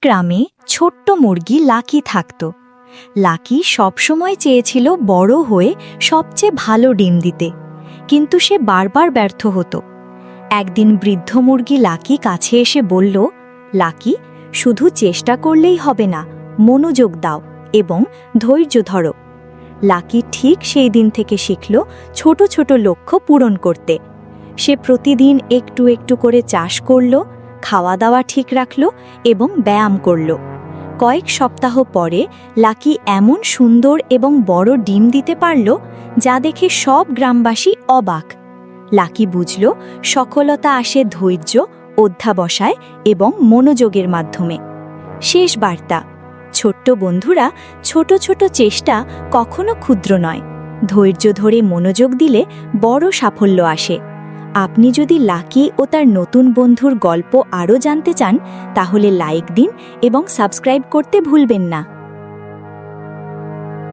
গ্রামে ছোট্ট মুরগি লাকি থাকত। লাকি সবসময় চেয়েছিল বড় হয়ে সবচেয়ে ভালো ডিম দিতে, কিন্তু সে বারবার ব্যর্থ হতো। একদিন বৃদ্ধ মুরগি লাকি কাছে এসে বলল, লাকি, শুধু চেষ্টা করলেই হবে না, মনোযোগ দাও এবং ধৈর্য ধরো। লাকি ঠিক সেই দিন থেকে শিখল ছোট ছোট লক্ষ্য পূরণ করতে। সে প্রতিদিন একটু একটু করে চাষ করল, খাওয়া দাওয়া ঠিক রাখল এবং ব্যায়াম করল। কয়েক সপ্তাহ পরে লাকি এমন সুন্দর এবং বড় ডিম দিতে পারল যা দেখে সব গ্রামবাসী অবাক। লাকি বুঝল সফলতা আসে ধৈর্য, অধ্যাবসায় এবং মনোযোগের মাধ্যমে। শেষ বার্তা: ছোট্ট বন্ধুরা, ছোট ছোট চেষ্টা কখনো ক্ষুদ্র নয়। ধৈর্য ধরে মনোযোগ দিলে বড় সাফল্য আসে। আপনি যদি লাকি ও তার নতুন বন্ধুর গল্প আরও জানতে চান, তাহলে লাইক দিন এবং সাবস্ক্রাইব করতে ভুলবেন না।